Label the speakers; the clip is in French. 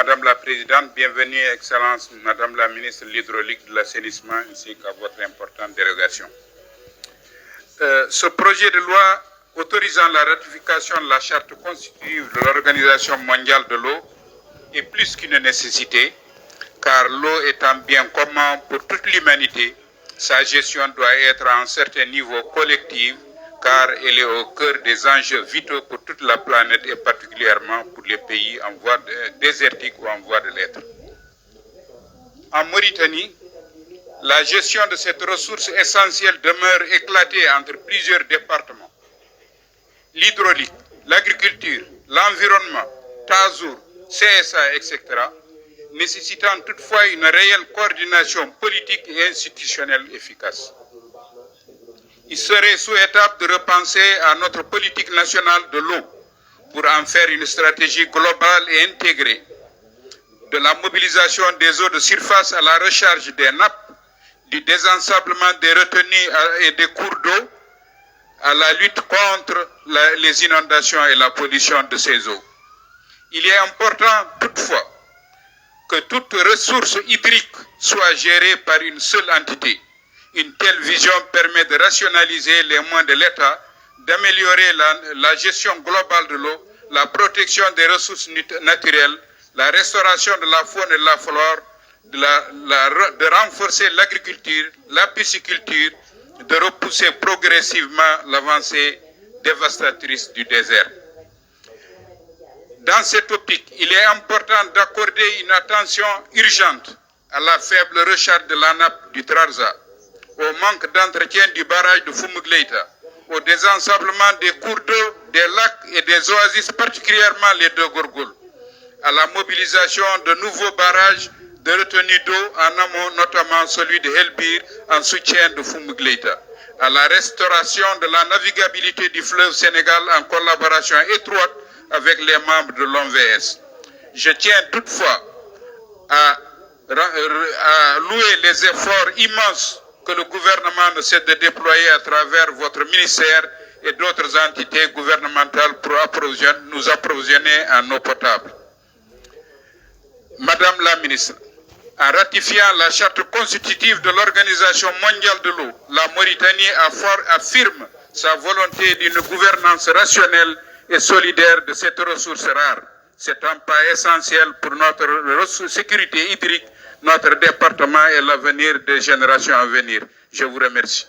Speaker 1: Madame la Présidente, bienvenue, Excellence, Madame la Ministre de l'Hydraulique, de l'Assainissement, ainsi qu'à votre importante délégation. Ce projet de loi autorisant la ratification de la charte constitutive de l'Organisation mondiale de l'eau est plus qu'une nécessité, car l'eau est un bien commun pour toute l'humanité. Sa gestion doit être à un certain niveau collective, car elle est au cœur des enjeux vitaux pour toute la planète et particulièrement pour les pays en voie désertique ou en voie de l'être. En Mauritanie, la gestion de cette ressource essentielle demeure éclatée entre plusieurs départements. L'hydraulique, l'agriculture, l'environnement, TASUR, CSA, etc., nécessitant toutefois une réelle coordination politique et institutionnelle efficace. Il serait souhaitable de repenser à notre politique nationale de l'eau pour en faire une stratégie globale et intégrée, de la mobilisation des eaux de surface à la recharge des nappes, du désensablement des retenues et des cours d'eau, à la lutte contre les inondations et la pollution de ces eaux. Il est important toutefois que toute ressource hydrique soit gérée par une seule entité. Une telle vision permet de rationaliser les moyens de l'État, d'améliorer la gestion globale de l'eau, la protection des ressources naturelles, la restauration de la faune et de la flore, de renforcer l'agriculture, la pisciculture, de repousser progressivement l'avancée dévastatrice du désert. Dans cette optique, il est important d'accorder une attention urgente à la faible recharge de la nappe du Trarza, au manque d'entretien du barrage de Fumugleita, au désensablement des cours d'eau, des lacs et des oasis, particulièrement les deux Gorgoles, à la mobilisation de nouveaux barrages de retenue d'eau en amont, notamment celui de Helbir en soutien de Fumugleita, à la restauration de la navigabilité du fleuve Sénégal en collaboration étroite avec les membres de l'OMVS. Je tiens toutefois à louer les efforts immenses que le gouvernement ne cesse de déployer à travers votre ministère et d'autres entités gouvernementales pour nous approvisionner en eau potable. Madame la Ministre, en ratifiant la charte constitutive de l'Organisation mondiale de l'eau, la Mauritanie affirme sa volonté d'une gouvernance rationnelle et solidaire de cette ressource rare. C'est un pas essentiel pour notre sécurité hydrique, notre département et l'avenir des générations à venir. Je vous remercie.